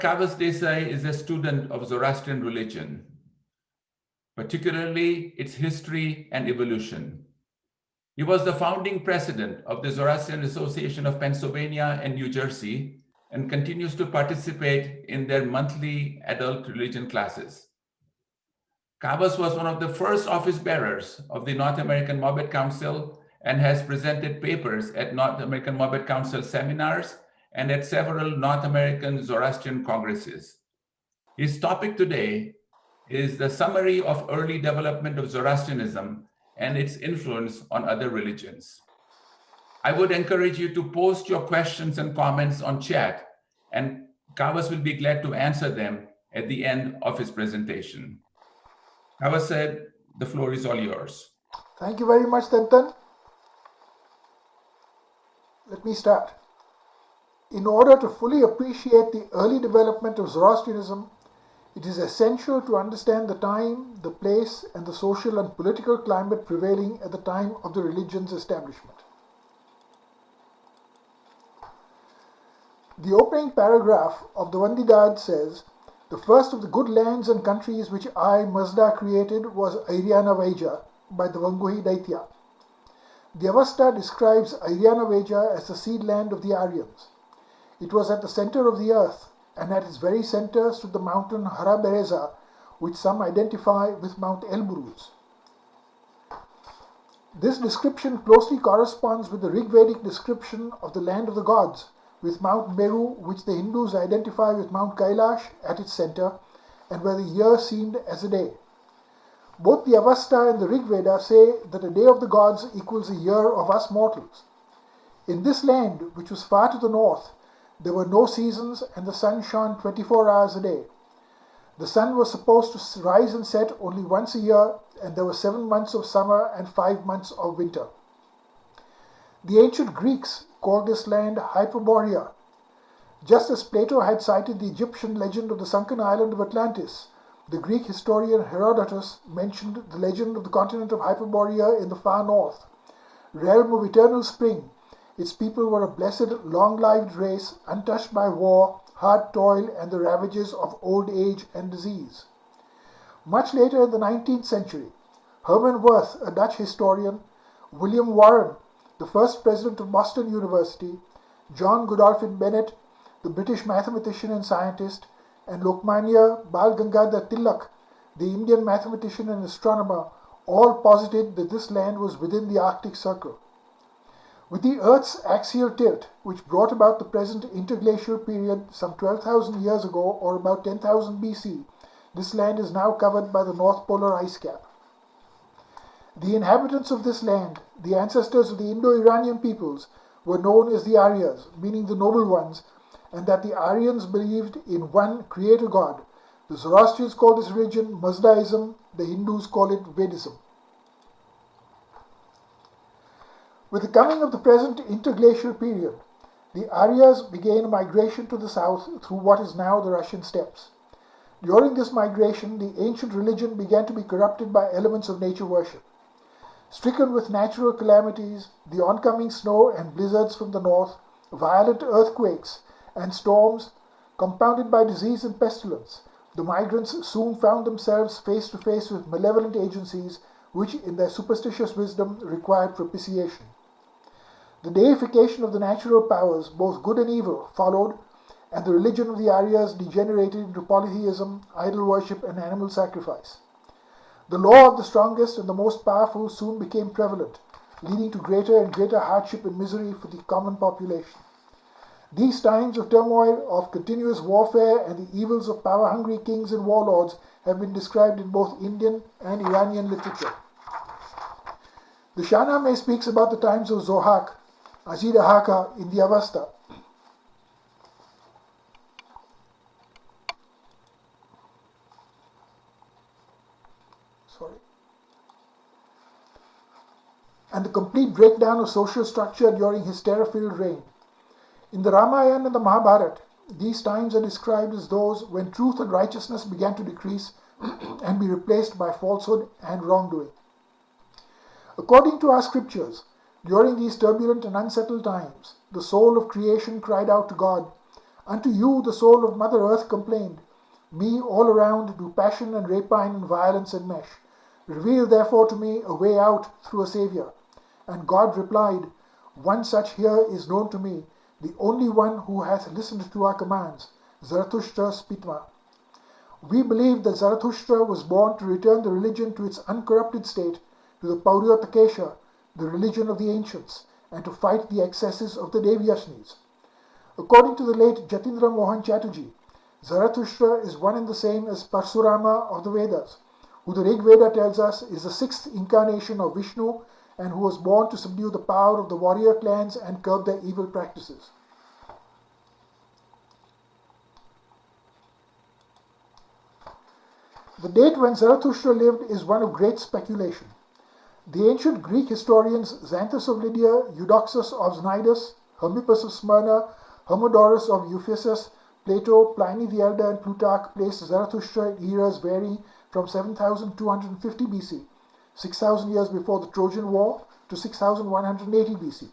Cawas Desai is a student of Zoroastrian religion, particularly its history and evolution. He was the founding president of the Zoroastrian Association of Pennsylvania and New Jersey and continues to participate in their monthly adult religion classes. Cawas was one of the first office bearers of the North American Morbid Council and has presented papers at North American Morbid Council seminars and at several North American Zoroastrian congresses. His topic today is the summary of early development of Zoroastrianism and its influence on other religions. I would encourage you to post your questions and comments on chat, and Cawas will be glad to answer them at the end of his presentation. Cawas said, the floor is all yours. Thank you very much, Tantan. Let me start. In order to fully appreciate the early development of Zoroastrianism, it is essential to understand the time, the place, and the social and political climate prevailing at the time of the religion's establishment. The opening paragraph of the Vandidad says, "The first of the good lands and countries which I, Mazda, created was Airyana Vaija by the Vanguhi Daitya." The Avesta describes Airyana Vaija as the seed land of the Aryans. It was at the center of the earth, and at its very center stood the mountain Hyperborea, which some identify with Mount Elburuz. This description closely corresponds with the Rigvedic description of the land of the gods, with Mount Meru, which the Hindus identify with Mount Kailash at its center, and where the year seemed as a day. Both the Avesta and the Rigveda say that a day of the gods equals a year of us mortals. In this land, which was far to the north, there were no seasons and the sun shone 24 hours a day. The sun was supposed to rise and set only once a year, and there were 7 months of summer and 5 months of winter. The ancient Greeks called this land Hyperborea. Just as Plato had cited the Egyptian legend of the sunken island of Atlantis, the Greek historian Herodotus mentioned the legend of the continent of Hyperborea in the far north. Realm of eternal spring, its people were a blessed, long-lived race, untouched by war, hard toil, and the ravages of old age and disease. Much later in the 19th century, Herman Wirth, a Dutch historian, William Warren, the first president of Boston University, John Godolphin Bennett, the British mathematician and scientist, and Lokmanya Bal Gangadhar Tilak, the Indian mathematician and astronomer, all posited that this land was within the Arctic Circle. With the Earth's axial tilt, which brought about the present interglacial period some 12,000 years ago, or about 10,000 BC, this land is now covered by the North Polar ice cap. The inhabitants of this land, the ancestors of the Indo-Iranian peoples, were known as the Aryas, meaning the noble ones, and that the Aryans believed in one creator god. The Zoroastrians call this religion Mazdaism, the Hindus call it Vedism. With the coming of the present interglacial period, the Aryas began a migration to the south through what is now the Russian steppes. During this migration, the ancient religion began to be corrupted by elements of nature worship. Stricken with natural calamities, the oncoming snow and blizzards from the north, violent earthquakes and storms, compounded by disease and pestilence, the migrants soon found themselves face to face with malevolent agencies which, in their superstitious wisdom, required propitiation. The deification of the natural powers, both good and evil, followed, and the religion of the Aryas degenerated into polytheism, idol worship, and animal sacrifice. The law of the strongest and the most powerful soon became prevalent, leading to greater and greater hardship and misery for the common population. These times of turmoil, of continuous warfare, and the evils of power-hungry kings and warlords have been described in both Indian and Iranian literature. The Shahnameh speaks about the times of Zohak, Ajidahaka in the Avesta. And the complete breakdown of social structure during his terror-filled reign. In the Ramayana and the Mahabharata, these times are described as those when truth and righteousness began to decrease and be replaced by falsehood and wrongdoing. According to our scriptures, during these turbulent and unsettled times, the soul of creation cried out to God, Unto you the soul of Mother Earth complained. Me all around do passion and rapine and violence enmesh. Reveal therefore to me a way out through a Saviour. And God replied, One such here is known to me, the only one who hath listened to our commands, Zarathustra Spitma. We believe that Zarathustra was born to return the religion to its uncorrupted state, to the Pauryotakesha, the religion of the ancients, and to fight the excesses of the Devyashnis. According to the late Jatindra Mohan Chatterjee, Zarathustra is one and the same as Parsurama of the Vedas, who the Rig Veda tells us is the sixth incarnation of Vishnu and who was born to subdue the power of the warrior clans and curb their evil practices. The date when Zarathustra lived is one of great speculation. The ancient Greek historians Xanthus of Lydia, Eudoxus of Cnidus, Hermippus of Smyrna, Hermodorus of Ephesus, Plato, Pliny the Elder, and Plutarch place Zarathustra in eras varying from 7250 BC, 6000 years before the Trojan War, to 6180 BC.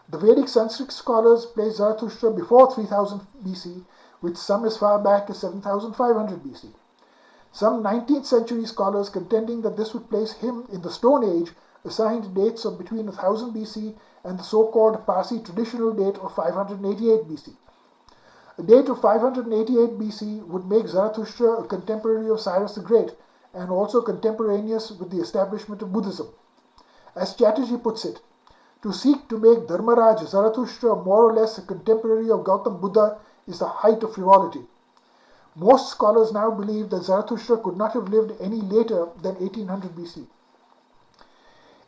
The Vedic Sanskrit scholars place Zarathustra before 3000 BC, with some as far back as 7500 BC. Some 19th century scholars contending that this would place him in the Stone Age assigned dates of between 1000 BC and the so-called Parsi traditional date of 588 BC. A date of 588 BC would make Zarathustra a contemporary of Cyrus the Great and also contemporaneous with the establishment of Buddhism. As Chatterjee puts it, to seek to make Dharmaraj Zarathustra more or less a contemporary of Gautam Buddha is the height of frivolity. Most scholars now believe that Zarathustra could not have lived any later than 1800 BC.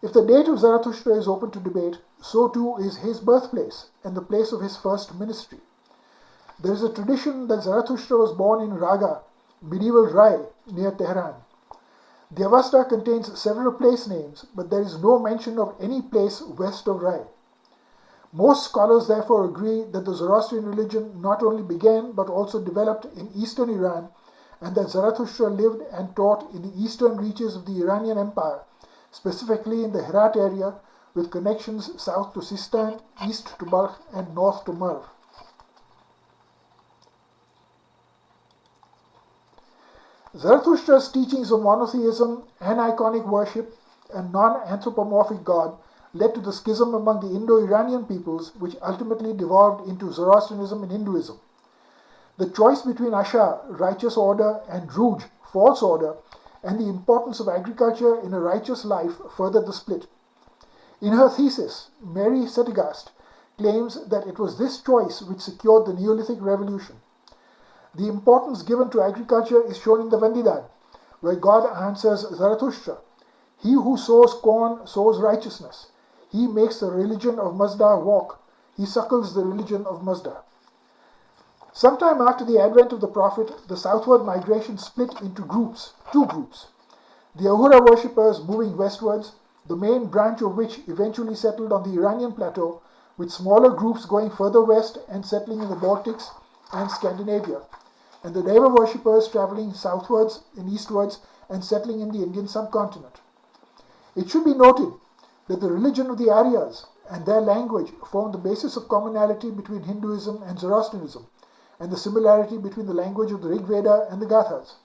If the date of Zarathustra is open to debate, so too is his birthplace and the place of his first ministry. There is a tradition that Zarathustra was born in Raga, medieval Rai, near Tehran. The Avesta contains several place names, but there is no mention of any place west of Rai. Most scholars therefore agree that the Zoroastrian religion not only began but also developed in eastern Iran, and that Zarathustra lived and taught in the eastern reaches of the Iranian Empire, specifically in the Herat area, with connections south to Sistan, east to Balkh, and north to Merv. Zarathustra's teachings of monotheism, aniconic worship, and non-anthropomorphic God led to the schism among the Indo-Iranian peoples, which ultimately devolved into Zoroastrianism and Hinduism. The choice between Asha, righteous order, and Druj, false order, and the importance of agriculture in a righteous life furthered the split. In her thesis, Mary Settegast claims that it was this choice which secured the Neolithic Revolution. The importance given to agriculture is shown in the Vendidan, where God answers Zarathustra, "He who sows corn sows righteousness. He makes the religion of Mazda walk. He suckles the religion of Mazda." Sometime after the advent of the prophet, the southward migration split into two groups. The Ahura worshippers moving westwards, the main branch of which eventually settled on the Iranian plateau, with smaller groups going further west and settling in the Baltics and Scandinavia, and the Deva worshippers traveling southwards and eastwards and settling in the Indian subcontinent. It should be noted that the religion of the Aryas and their language form the basis of commonality between Hinduism and Zoroastrianism, and the similarity between the language of the Rig Veda and the Gathas.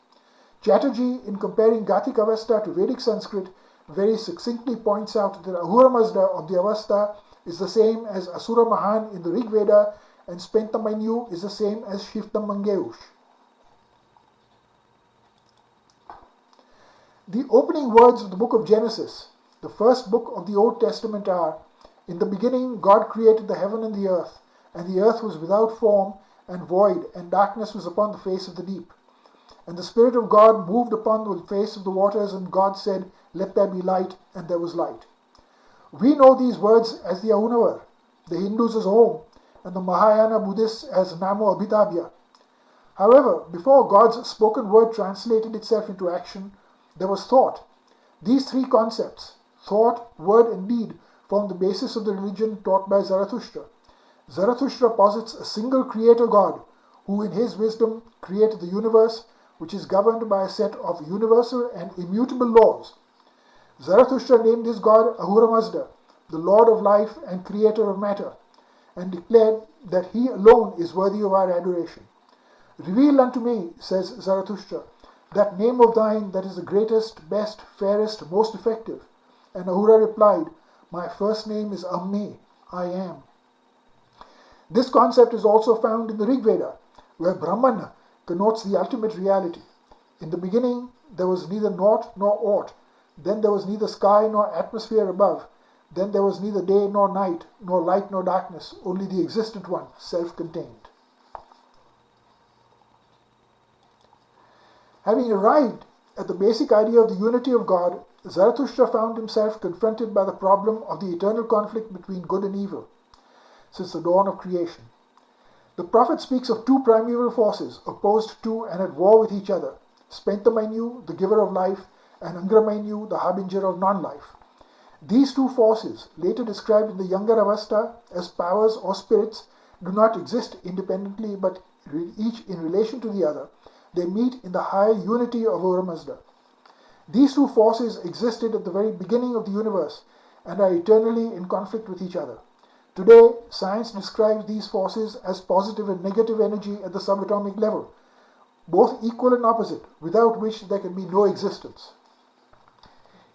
Chatterjee, in comparing Gathic Avesta to Vedic Sanskrit, very succinctly points out that Ahura Mazda of the Avesta is the same as Asura Mahan in the Rig Veda, and Spentamanyu is the same as Shiftam Mangeush. The opening words of the book of Genesis, the first book of the Old Testament, are, "In the beginning God created the heaven and the earth was without form and void, and darkness was upon the face of the deep. And the Spirit of God moved upon the face of the waters, and God said, Let there be light, and there was light." We know these words as the Ahunavar, the Hindus as Om, and the Mahayana Buddhists as Namo Abhitabhya. However, before God's spoken word translated itself into action, there was thought. These three concepts, thought, word, and deed, form the basis of the religion taught by Zarathustra. Zarathustra posits a single creator God, who in his wisdom created the universe, which is governed by a set of universal and immutable laws. Zarathustra named his God Ahura Mazda, the Lord of life and creator of matter, and declared that he alone is worthy of our adoration. Reveal unto me, says Zarathustra, that name of thine that is the greatest, best, fairest, most effective. And Ahura replied, my first name is Ammi, I am. This concept is also found in the Rig Veda, where Brahman connotes the ultimate reality. In the beginning, there was neither naught nor aught. Then there was neither sky nor atmosphere above. Then there was neither day nor night, nor light nor darkness, only the existent one, self-contained. Having arrived at the basic idea of the unity of God, Zarathustra found himself confronted by the problem of the eternal conflict between good and evil since the dawn of creation. The prophet speaks of two primeval forces opposed to and at war with each other, Spentamainu, the giver of life, and Angramainu, the harbinger of non-life. These two forces, later described in the younger Avasta as powers or spirits, do not exist independently but each in relation to the other. They meet in the higher unity of Ahura Mazda. These two forces existed at the very beginning of the universe and are eternally in conflict with each other. Today, science describes these forces as positive and negative energy at the subatomic level, both equal and opposite, without which there can be no existence.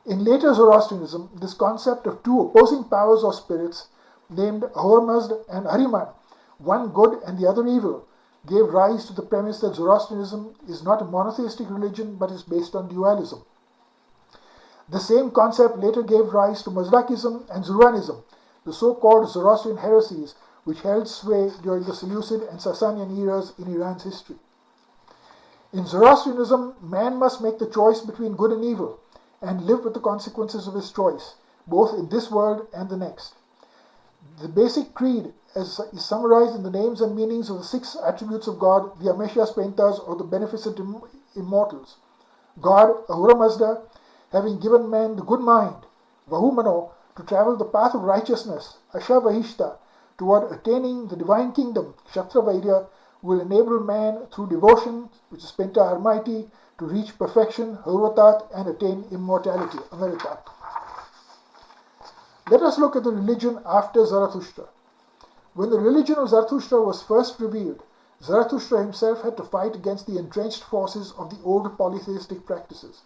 In later Zoroastrianism, this concept of two opposing powers or spirits, named Ahura Mazda and Ahriman, one good and the other evil, gave rise to the premise that Zoroastrianism is not a monotheistic religion but is based on dualism. The same concept later gave rise to Mazdakism and Zoroanism, the so-called Zoroastrian heresies which held sway during the Seleucid and Sasanian eras in Iran's history. In Zoroastrianism, man must make the choice between good and evil and live with the consequences of his choice, both in this world and the next. The basic creed, as is summarized in the names and meanings of the 6 attributes of God, the Amesha Spentas or the beneficent immortals. God, Ahura Mazda, having given man the good mind, Vahumano, to travel the path of righteousness, Ashavahishta, toward attaining the divine kingdom, Kshatravairya, will enable man through devotion, which is Penta Almighty, to reach perfection, Hurvatat, and attain immortality, Amritat. Let us look at the religion after Zarathustra. When the religion of Zarathustra was first revealed, Zarathustra himself had to fight against the entrenched forces of the old polytheistic practices.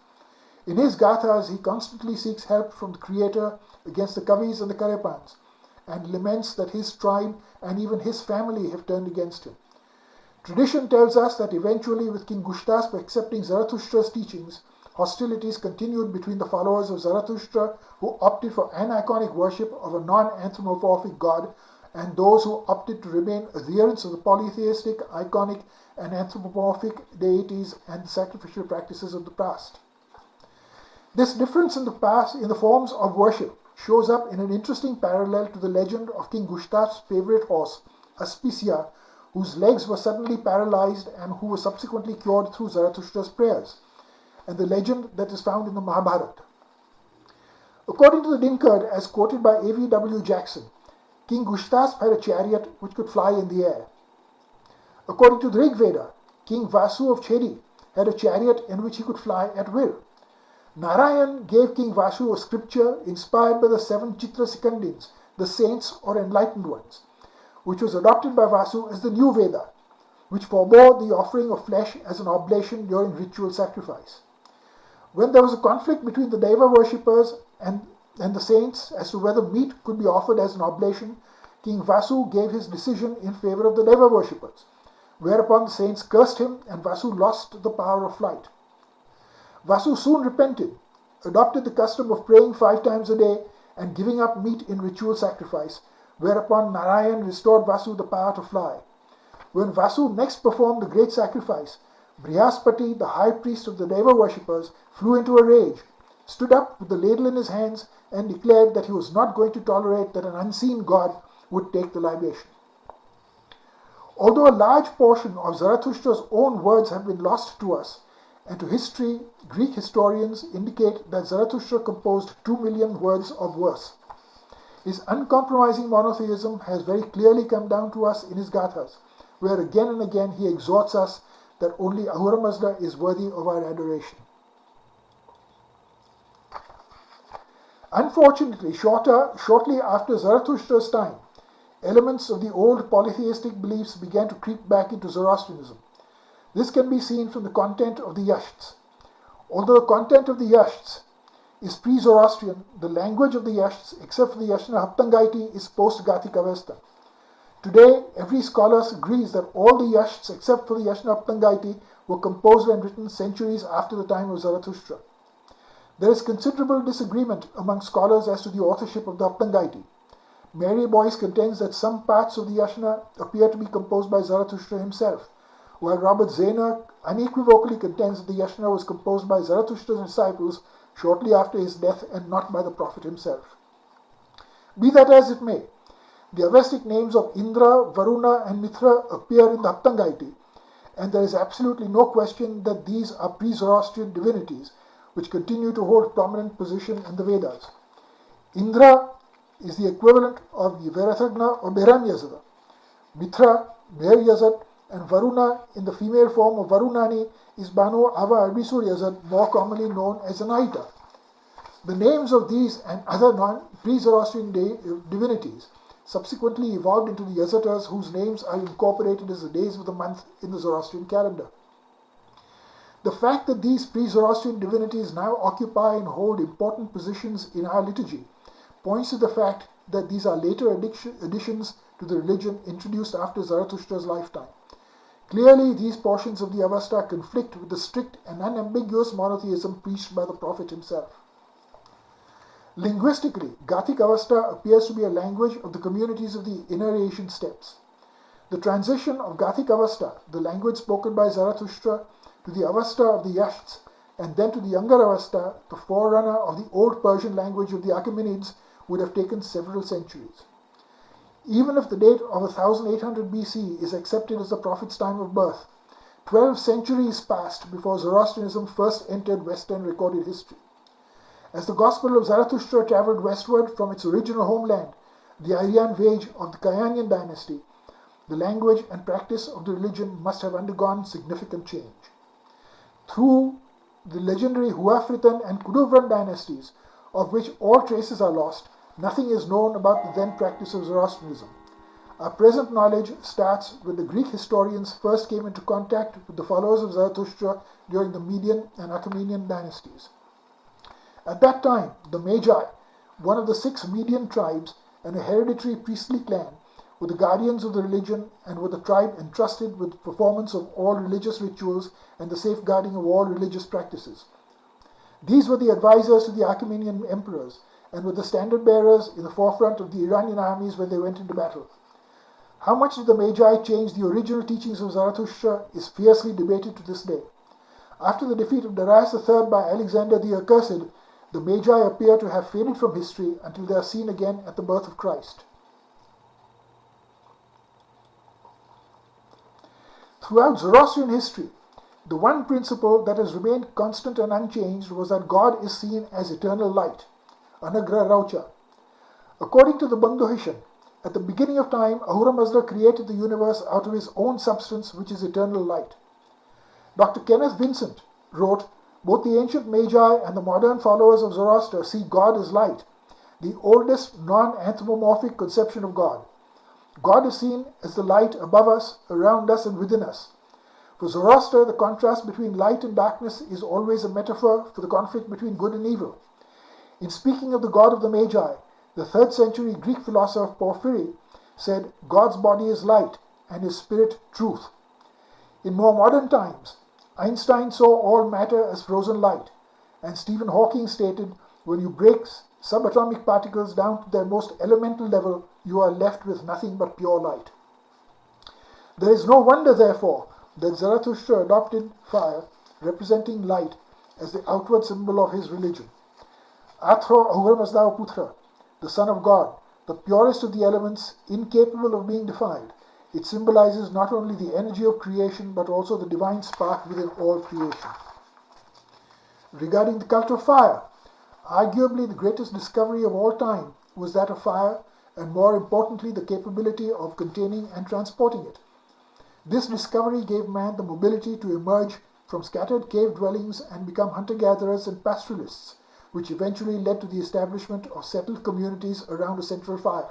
In his Gathas, he constantly seeks help from the Creator against the Kavis and the Karepans, and laments that his tribe and even his family have turned against him. Tradition tells us that eventually, with King Gushtasp accepting Zarathustra's teachings, hostilities continued between the followers of Zarathustra who opted for aniconic worship of a non-anthropomorphic god and those who opted to remain adherents of the polytheistic, iconic, and anthropomorphic deities and the sacrificial practices of the past. This difference in the forms of worship shows up in an interesting parallel to the legend of King Gushtasp's favorite horse, Aspisia, whose legs were suddenly paralyzed and who was subsequently cured through Zarathustra's prayers, and the legend that is found in the Mahabharata. According to the Dinkard, as quoted by A.V.W. Jackson, King Gushtasp had a chariot which could fly in the air. According to the Rig Veda, King Vasu of Chedi had a chariot in which he could fly at will. Narayan gave King Vasu a scripture inspired by the 7 Chitra Sikandins, the saints or enlightened ones, which was adopted by Vasu as the new Veda, which forbore the offering of flesh as an oblation during ritual sacrifice. When there was a conflict between the Deva worshippers and the saints as to whether meat could be offered as an oblation, King Vasu gave his decision in favor of the Deva worshippers, whereupon the saints cursed him and Vasu lost the power of flight. Vasu soon repented, adopted the custom of praying 5 times a day and giving up meat in ritual sacrifice, whereupon Narayan restored Vasu the power to fly. When Vasu next performed the great sacrifice, Brihaspati, the high priest of the Deva worshippers, flew into a rage, stood up with the ladle in his hands, and declared that he was not going to tolerate that an unseen god would take the libation. Although a large portion of Zarathustra's own words have been lost to us, and to history, Greek historians indicate that Zarathustra composed 2 million words of verse. His uncompromising monotheism has very clearly come down to us in his Gathas, where again and again he exhorts us that only Ahura Mazda is worthy of our adoration. Unfortunately, shortly after Zarathustra's time, elements of the old polytheistic beliefs began to creep back into Zoroastrianism. This can be seen from the content of the Yashts. Although the content of the Yashts is pre-Zoroastrian, the language of the Yashts, except for the Yashna Haptangaiti, is post-Gathik Avesta. Today, every scholar agrees that all the Yashts, except for the Yashna Haptangaiti, were composed and written centuries after the time of Zarathustra. There is considerable disagreement among scholars as to the authorship of the Haptangaiti. Mary Boyce contends that some parts of the Yashna appear to be composed by Zarathustra himself, while Robert Zehner unequivocally contends that the Yashna was composed by Zarathustra's disciples shortly after his death and not by the prophet himself. Be that as it may, the Avestic names of Indra, Varuna and Mithra appear in the Haptangaiti, and there is absolutely no question that these are pre-Zoroastrian divinities which continue to hold prominent position in the Vedas. Indra is the equivalent of Yverathagna or Behramyazada. Mithra, Meher and Varuna in the female form of Varunani is Banu Ava Arbisur Yazad, more commonly known as Anaita. The names of these and other pre-Zoroastrian divinities subsequently evolved into the Yazatas, whose names are incorporated as the days of the month in the Zoroastrian calendar. The fact that these pre-Zoroastrian divinities now occupy and hold important positions in our liturgy points to the fact that these are later additions to the religion introduced after Zarathustra's lifetime. Clearly, these portions of the Avesta conflict with the strict and unambiguous monotheism preached by the prophet himself. Linguistically, Gathik Avesta appears to be a language of the communities of the inner Asian steppes. The transition of Gathik Avesta, the language spoken by Zarathustra, to the Avesta of the Yashts, and then to the younger Avesta, the forerunner of the old Persian language of the Achaemenids, would have taken several centuries. Even if the date of 1800 BC is accepted as the prophet's time of birth, 12 centuries passed before Zoroastrianism first entered Western recorded history. As the gospel of Zarathustra traveled westward from its original homeland, the Aryan Vage of the Kayanian dynasty, the language and practice of the religion must have undergone significant change. Through the legendary Huafritan and Kuduvran dynasties, of which all traces are lost, nothing is known about the then practice of Zoroastrianism. Our present knowledge starts when the Greek historians first came into contact with the followers of Zarathustra during the Median and Achaemenian dynasties. At that time, the Magi, one of the 6 Median tribes and a hereditary priestly clan, were the guardians of the religion and were the tribe entrusted with the performance of all religious rituals and the safeguarding of all religious practices. These were the advisors to the Achaemenian emperors and were the standard bearers in the forefront of the Iranian armies when they went into battle. How much did the Magi change the original teachings of Zarathustra is fiercely debated to this day. After the defeat of Darius III by Alexander the Accursed, the Magi appear to have faded from history until they are seen again at the birth of Christ. Throughout Zoroastrian history, the one principle that has remained constant and unchanged was that God is seen as eternal light, Anagra Raucha. According to the Bandhuhishan, at the beginning of time, Ahura Mazda created the universe out of his own substance, which is eternal light. Dr. Kenneth Vincent wrote, both the ancient Magi and the modern followers of Zoroaster see God as light, the oldest non-anthropomorphic conception of God. God is seen as the light above us, around us, and within us. For Zoroaster, the contrast between light and darkness is always a metaphor for the conflict between good and evil. In speaking of the God of the Magi, the 3rd century Greek philosopher Porphyry said, God's body is light and his spirit truth. In more modern times, Einstein saw all matter as frozen light, and Stephen Hawking stated, when you break subatomic particles down to their most elemental level, you are left with nothing but pure light. There is no wonder, therefore, that Zarathustra adopted fire, representing light, as the outward symbol of his religion. Athro Ahura Mazda Putra, the Son of God, the purest of the elements, incapable of being defiled. It symbolizes not only the energy of creation, but also the divine spark within all creation. Regarding the cult of fire, arguably the greatest discovery of all time was that of fire, and more importantly, the capability of containing and transporting it. This discovery gave man the mobility to emerge from scattered cave dwellings and become hunter-gatherers and pastoralists, which eventually led to the establishment of settled communities around a central fire.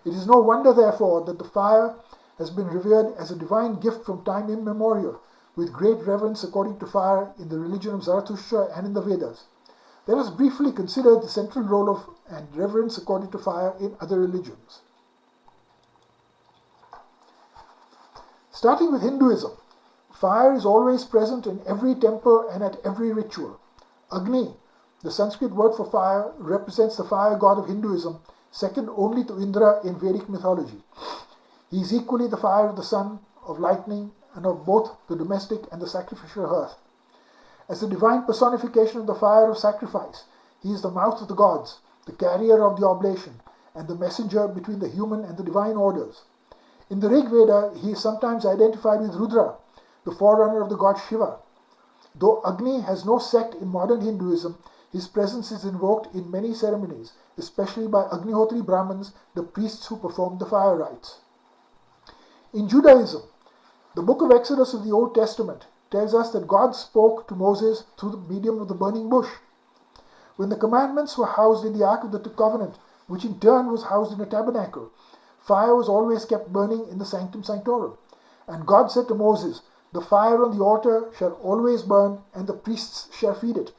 It is no wonder, therefore, that the fire has been revered as a divine gift from time immemorial, with great reverence according to fire in the religion of Zarathustra and in the Vedas. Let us briefly consider the central role of and reverence according to fire in other religions. Starting with Hinduism, fire is always present in every temple and at every ritual. Agni, the Sanskrit word for fire, represents the fire god of Hinduism, second only to Indra in Vedic mythology. He is equally the fire of the sun, of lightning, and of both the domestic and the sacrificial hearth. As the divine personification of the fire of sacrifice, he is the mouth of the gods, the carrier of the oblation, and the messenger between the human and the divine orders. In the Rig Veda, he is sometimes identified with Rudra, the forerunner of the god Shiva. Though Agni has no sect in modern Hinduism, his presence is invoked in many ceremonies, especially by Agnihotri Brahmins, the priests who perform the fire rites. In Judaism, the book of Exodus of the Old Testament tells us that God spoke to Moses through the medium of the burning bush. When the commandments were housed in the Ark of the Covenant, which in turn was housed in a tabernacle, fire was always kept burning in the Sanctum Sanctorum. And God said to Moses, "The fire on the altar shall always burn, and the priests shall feed it."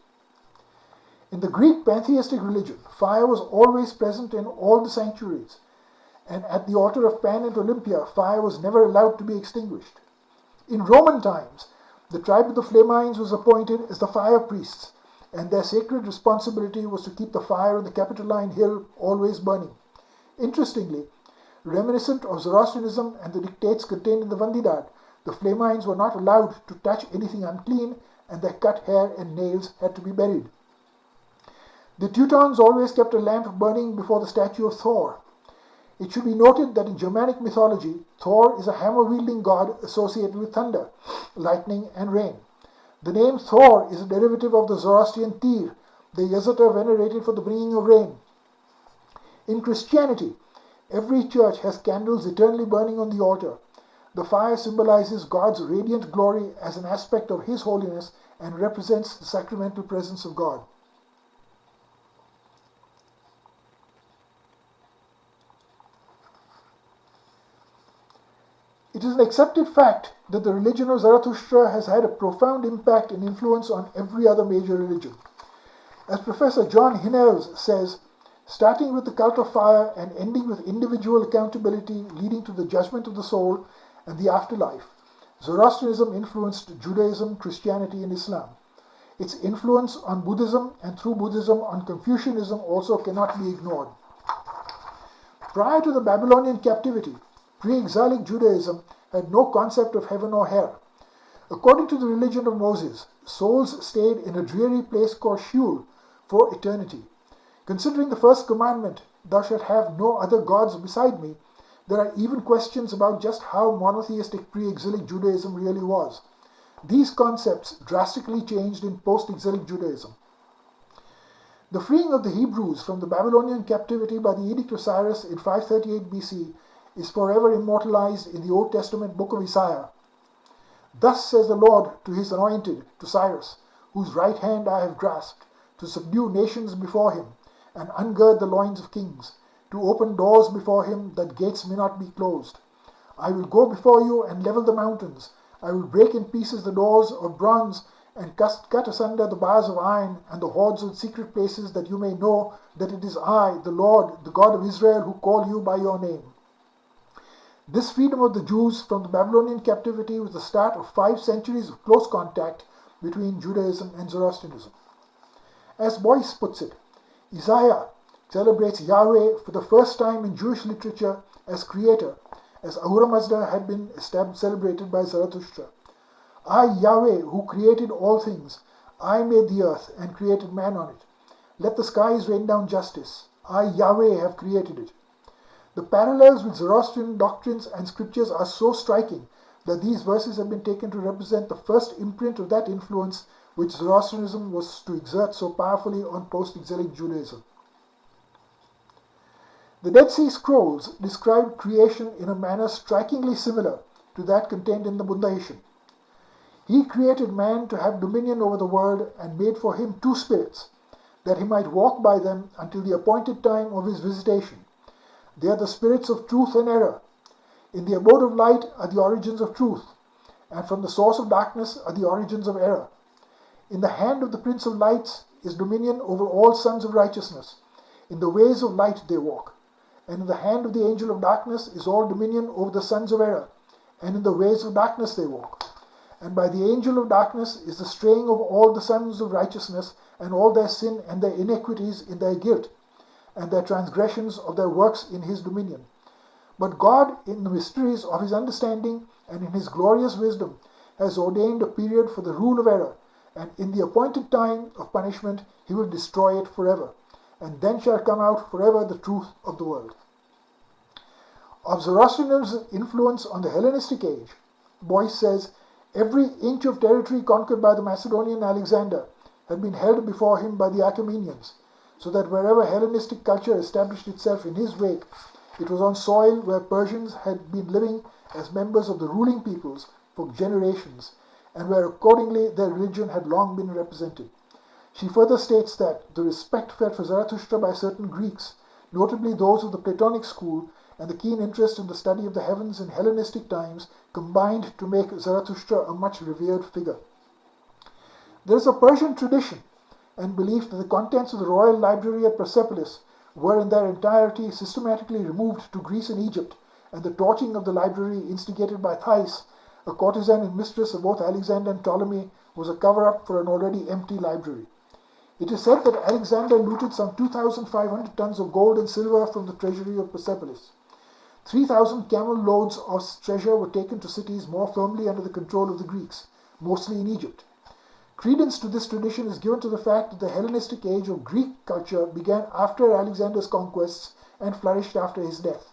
In the Greek pantheistic religion, fire was always present in all the sanctuaries, and at the altar of Pan and Olympia, fire was never allowed to be extinguished. In Roman times, the tribe of the Flamines was appointed as the fire priests, and their sacred responsibility was to keep the fire on the Capitoline Hill always burning. Interestingly, reminiscent of Zoroastrianism and the dictates contained in the Vandidat, the Flamines were not allowed to touch anything unclean, and their cut hair and nails had to be buried. The Teutons always kept a lamp burning before the statue of Thor. It should be noted that in Germanic mythology, Thor is a hammer-wielding god associated with thunder, lightning, and rain. The name Thor is a derivative of the Zoroastrian Tyr, the Yasata venerated for the bringing of rain. In Christianity, every church has candles eternally burning on the altar. The fire symbolizes God's radiant glory as an aspect of His holiness and represents the sacramental presence of God. It is an accepted fact that the religion of Zarathustra has had a profound impact and influence on every other major religion. As Professor John Hinnells says, starting with the cult of fire and ending with individual accountability leading to the judgment of the soul and the afterlife, Zoroastrianism influenced Judaism, Christianity, and Islam. Its influence on Buddhism and through Buddhism on Confucianism also cannot be ignored. Prior to the Babylonian captivity, pre-exilic Judaism had no concept of heaven or hell. According to the religion of Moses, souls stayed in a dreary place called Sheol for eternity. Considering the first commandment, "Thou shalt have no other gods beside me," there are even questions about just how monotheistic pre-exilic Judaism really was. These concepts drastically changed in post-exilic Judaism. The freeing of the Hebrews from the Babylonian captivity by the Edict of Cyrus in 538 BC is forever immortalized in the Old Testament book of Isaiah. "Thus says the Lord to his anointed, to Cyrus, whose right hand I have grasped, to subdue nations before him, and ungird the loins of kings, to open doors before him, that gates may not be closed. I will go before you and level the mountains. I will break in pieces the doors of bronze, and cut asunder the bars of iron, and the hoards of secret places, that you may know that it is I, the Lord, the God of Israel, who call you by your name." This freedom of the Jews from the Babylonian captivity was the start of 5 centuries of close contact between Judaism and Zoroastrianism. As Boyce puts it, Isaiah celebrates Yahweh for the first time in Jewish literature as creator, as Ahura Mazda had been celebrated by Zarathustra. "I, Yahweh, who created all things, I made the earth and created man on it. Let the skies rain down justice. I, Yahweh, have created it." The parallels with Zoroastrian doctrines and scriptures are so striking that these verses have been taken to represent the first imprint of that influence which Zoroastrianism was to exert so powerfully on post-exilic Judaism. The Dead Sea Scrolls describe creation in a manner strikingly similar to that contained in the Buddhism. "He created man to have dominion over the world and made for him 2 spirits, that he might walk by them until the appointed time of his visitation. They are the spirits of truth and error. In the abode of light are the origins of truth, and from the source of darkness are the origins of error. In the hand of the Prince of Lights is dominion over all sons of righteousness. In the ways of light they walk. And in the hand of the angel of darkness is all dominion over the sons of error. And in the ways of darkness they walk. And by the angel of darkness is the straying of all the sons of righteousness, and all their sin and their iniquities in their guilt, and their transgressions of their works in his dominion. But God, in the mysteries of his understanding and in his glorious wisdom, has ordained a period for the rule of error, and in the appointed time of punishment he will destroy it forever. And then shall come out forever the truth of the world. Of Zoroastrianism's influence on the Hellenistic age, Boyce says, every inch of territory conquered by the Macedonian Alexander had been held before him by the Achaemenians, so that wherever Hellenistic culture established itself in his wake, it was on soil where Persians had been living as members of the ruling peoples for generations, and where accordingly their religion had long been represented. She further states that the respect felt for Zarathustra by certain Greeks, notably those of the Platonic school, and the keen interest in the study of the heavens in Hellenistic times combined to make Zarathustra a much revered figure. There is a Persian tradition and belief that the contents of the royal library at Persepolis were in their entirety systematically removed to Greece and Egypt, and the torching of the library instigated by Thais, a courtesan and mistress of both Alexander and Ptolemy, was a cover-up for an already empty library. It is said that Alexander looted some 2,500 tons of gold and silver from the treasury of Persepolis. 3,000 camel loads of treasure were taken to cities more firmly under the control of the Greeks, mostly in Egypt. Credence to this tradition is given to the fact that the Hellenistic age of Greek culture began after Alexander's conquests and flourished after his death.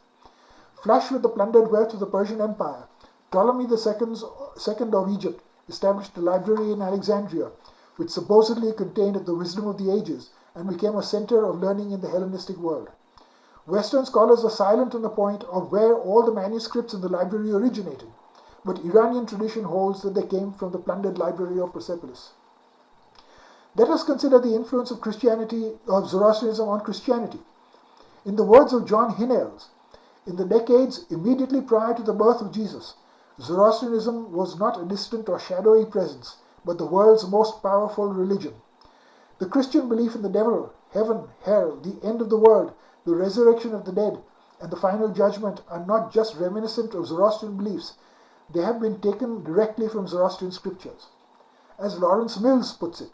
Flush with the plundered wealth of the Persian Empire, Ptolemy II of Egypt established a library in Alexandria, which supposedly contained the wisdom of the ages and became a center of learning in the Hellenistic world. Western scholars are silent on the point of where all the manuscripts in the library originated, but Iranian tradition holds that they came from the plundered library of Persepolis. Let us consider the influence of Zoroastrianism on Christianity. In the words of John Hinnels, in the decades immediately prior to the birth of Jesus, Zoroastrianism was not a distant or shadowy presence, but the world's most powerful religion. The Christian belief in the devil, heaven, hell, the end of the world, the resurrection of the dead, and the final judgment are not just reminiscent of Zoroastrian beliefs, they have been taken directly from Zoroastrian scriptures. As Lawrence Mills puts it,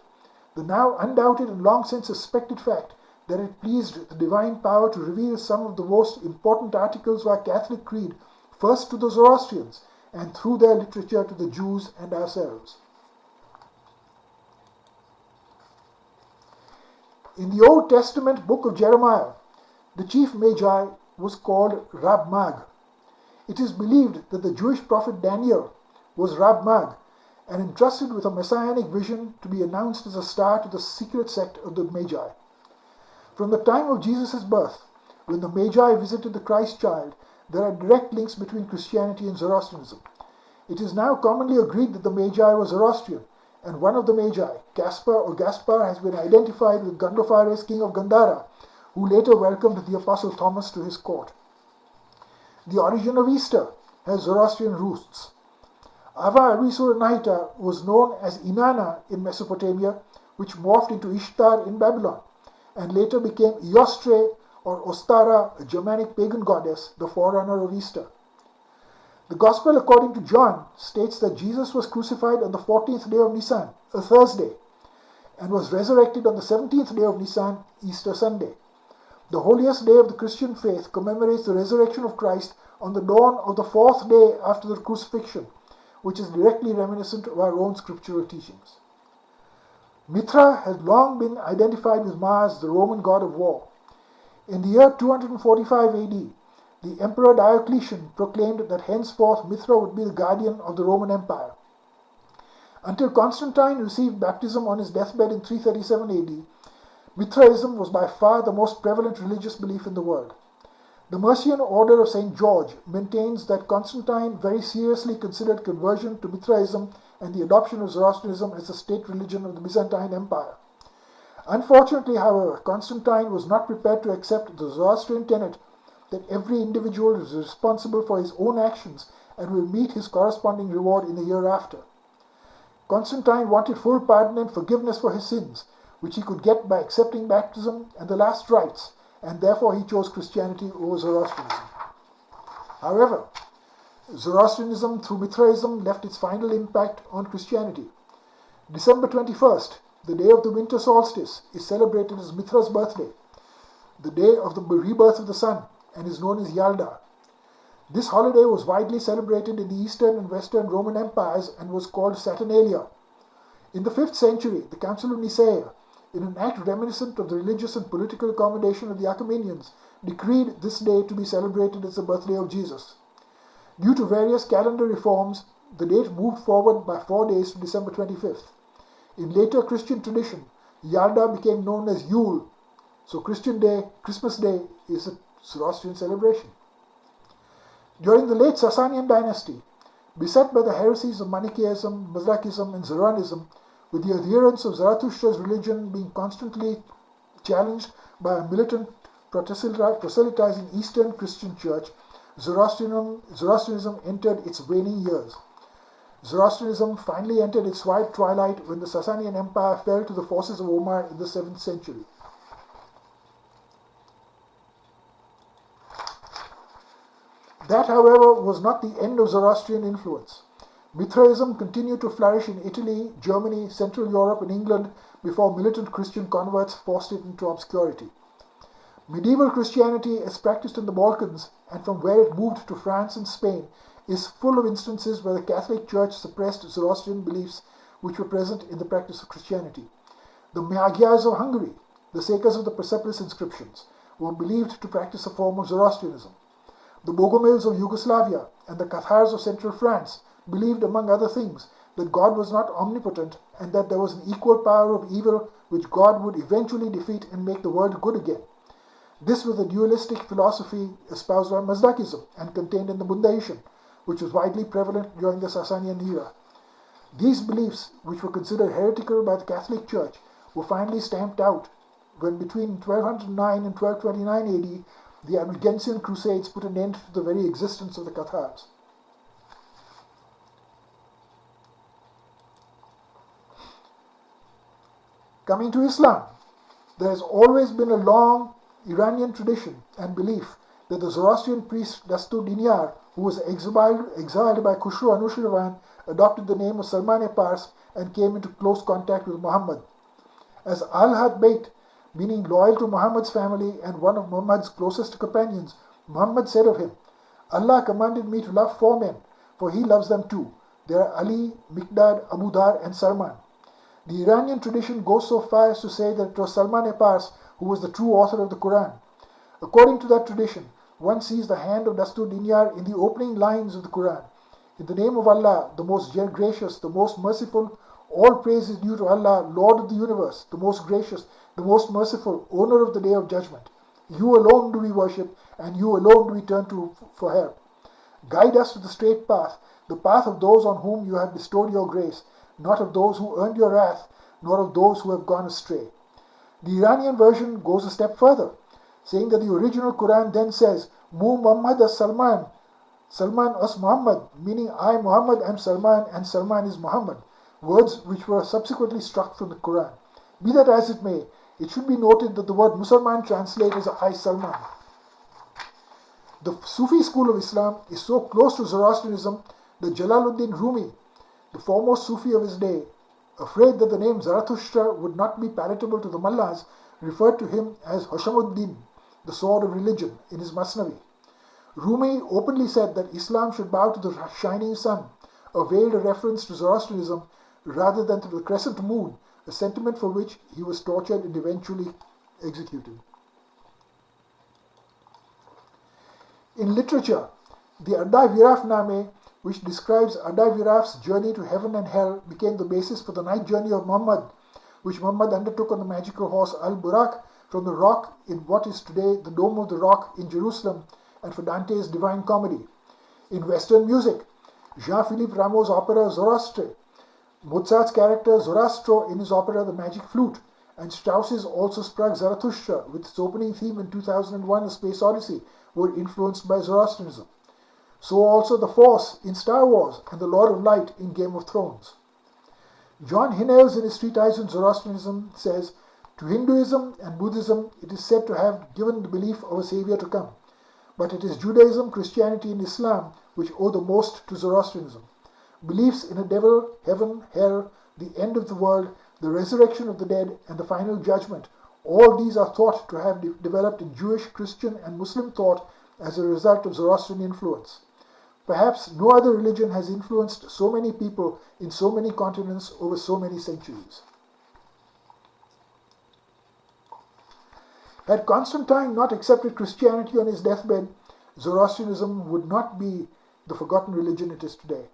the now undoubted and long since suspected fact that it pleased the divine power to reveal some of the most important articles of our Catholic creed first to the Zoroastrians and through their literature to the Jews and ourselves. In the Old Testament book of Jeremiah, the chief magi was called Rab Mag. It is believed that the Jewish prophet Daniel was Rab Mag and entrusted with a messianic vision to be announced as a star to the secret sect of the Magi. From the time of Jesus' birth, when the Magi visited the Christ child, there are direct links between Christianity and Zoroastrianism. It is now commonly agreed that the Magi were Zoroastrian, and one of the Magi, Caspar or Gaspar, has been identified with Gandophares, king of Gandhara, who later welcomed the Apostle Thomas to his court. The origin of Easter has Zoroastrian roots. Ava Avisuranaita was known as Inanna in Mesopotamia, which morphed into Ishtar in Babylon, and later became Eostre or Ostara, a Germanic pagan goddess, the forerunner of Easter. The Gospel according to John states that Jesus was crucified on the 14th day of Nisan, a Thursday, and was resurrected on the 17th day of Nisan, Easter Sunday. The holiest day of the Christian faith commemorates the resurrection of Christ on the dawn of the 4th day after the crucifixion, which is directly reminiscent of our own scriptural teachings. Mithra has long been identified with Mars, the Roman god of war. In the year 245 AD, the Emperor Diocletian proclaimed that henceforth Mithra would be the guardian of the Roman Empire. Until Constantine received baptism on his deathbed in 337 AD, Mithraism was by far the most prevalent religious belief in the world. The Mercian Order of St. George maintains that Constantine very seriously considered conversion to Mithraism and the adoption of Zoroastrianism as the state religion of the Byzantine Empire. Unfortunately, however, Constantine was not prepared to accept the Zoroastrian tenet that every individual is responsible for his own actions and will meet his corresponding reward in the hereafter. Constantine wanted full pardon and forgiveness for his sins, which he could get by accepting baptism and the last rites, and therefore he chose Christianity over Zoroastrianism. However, Zoroastrianism through Mithraism left its final impact on Christianity. December 21st, the day of the winter solstice, is celebrated as Mithra's birthday, the day of the rebirth of the sun, and is known as Yalda. This holiday was widely celebrated in the Eastern and Western Roman empires and was called Saturnalia. In the 5th century, the Council of Nicaea, in an act reminiscent of the religious and political accommodation of the Achaemenians, decreed this day to be celebrated as the birthday of Jesus. Due to various calendar reforms, the date moved forward by 4 days to December 25th. In later Christian tradition, Yalda became known as Yule, so Christmas Day, is a Zoroastrian celebration. During the late Sasanian dynasty, beset by the heresies of Manichaeism, Mazdaquism, and Zoroastrianism, with the adherents of Zarathustra's religion being constantly challenged by a militant proselytizing Eastern Christian church, Zoroastrianism entered its waning years. Zoroastrianism finally entered its white twilight when the Sasanian Empire fell to the forces of Omar in the 7th century. That, however, was not the end of Zoroastrian influence. Mithraism continued to flourish in Italy, Germany, Central Europe, and England before militant Christian converts forced it into obscurity. Medieval Christianity, as practiced in the Balkans and from where it moved to France and Spain, is full of instances where the Catholic Church suppressed Zoroastrian beliefs which were present in the practice of Christianity. The Magyars of Hungary, the sakers of the Persepolis inscriptions, were believed to practice a form of Zoroastrianism. The Bogomils of Yugoslavia and the Cathars of central France believed, among other things, that God was not omnipotent and that there was an equal power of evil which God would eventually defeat and make the world good again. This was the dualistic philosophy espoused by Mazdaquism and contained in the Bundaishan, which was widely prevalent during the Sasanian era. These beliefs, which were considered heretical by the Catholic Church, were finally stamped out when between 1209 and 1229 AD, the Albigensian Crusades put an end to the very existence of the Cathars. Coming to Islam, there has always been a long Iranian tradition and belief that the Zoroastrian priest Dastur Dinyar, who was exiled by Khusro Anushirvan, adopted the name of Salman-e-Pars and came into close contact with Muhammad. As Al-Had Bait, meaning loyal to Muhammad's family and one of Muhammad's closest companions, Muhammad said of him, "Allah commanded me to love 4 men, for he loves them too. They are Ali, Miqdad, Abu Dhar, and Salman." The Iranian tradition goes so far as to say that it was Salman-e-Pars who was the true author of the Quran. According to that tradition, one sees the hand of Dastur Dinyar in the opening lines of the Quran. In the name of Allah, the most gracious, the most merciful, all praise is due to Allah, Lord of the universe, the most gracious, the most merciful, owner of the day of judgment. You alone do we worship, and you alone do we turn to for help. Guide us to the straight path, the path of those on whom you have bestowed your grace, not of those who earned your wrath, nor of those who have gone astray. The Iranian version goes a step further, saying that the original Quran then says, Mu Muhammad as Salman, Salman as Muhammad, meaning I Muhammad am Salman and Salman is Muhammad, words which were subsequently struck from the Quran. Be that as it may, it should be noted that the word Musalman translates as I Salman. The Sufi school of Islam is so close to Zoroastrianism that Jalaluddin Rumi, the foremost Sufi of his day, afraid that the name Zarathustra would not be palatable to the Mullahs, referred to him as Hashamuddin, the sword of religion, in his Masnavi. Rumi openly said that Islam should bow to the shining sun, a veiled reference to Zoroastrianism rather than to the crescent moon, a sentiment for which he was tortured and eventually executed. In literature, the Adai Viraf-name, which describes Adai Viraf's journey to heaven and hell, became the basis for the night journey of Muhammad, which Muhammad undertook on the magical horse Al-Burak from the rock in what is today the Dome of the Rock in Jerusalem, and for Dante's Divine Comedy. In Western music, Jean-Philippe Rameau's opera Zoroastre, Mozart's character Zoroastro in his opera The Magic Flute, and Strauss's Also Sprach Zarathustra, with its opening theme in 2001, A Space Odyssey, were influenced by Zoroastrianism. So also the Force in Star Wars and the Lord of Light in Game of Thrones. John Hinels in his treatise on Zoroastrianism says, to Hinduism and Buddhism it is said to have given the belief of a savior to come, but it is Judaism, Christianity and Islam which owe the most to Zoroastrianism. Beliefs in a devil, heaven, hell, the end of the world, the resurrection of the dead and the final judgment, all these are thought to have developed in Jewish, Christian and Muslim thought as a result of Zoroastrian influence. Perhaps no other religion has influenced so many people in so many continents over so many centuries. Had Constantine not accepted Christianity on his deathbed, Zoroastrianism would not be the forgotten religion it is today.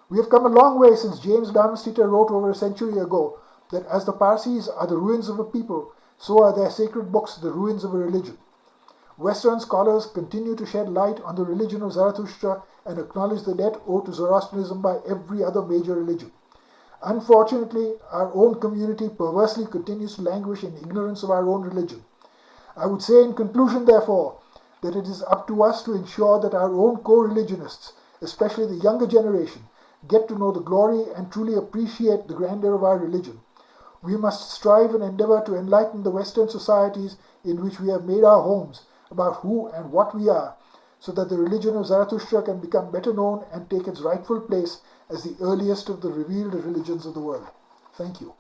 We have come a long way since James Dharmasthita wrote over a century ago that as the Parsis are the ruins of a people, so are their sacred books the ruins of a religion. Western scholars continue to shed light on the religion of Zarathustra and acknowledge the debt owed to Zoroastrianism by every other major religion. Unfortunately, our own community perversely continues to languish in ignorance of our own religion. I would say in conclusion, therefore, that it is up to us to ensure that our own co-religionists, especially the younger generation, get to know the glory and truly appreciate the grandeur of our religion. We must strive and endeavor to enlighten the Western societies in which we have made our homes about who and what we are, so that the religion of Zarathustra can become better known and take its rightful place as the earliest of the revealed religions of the world. Thank you.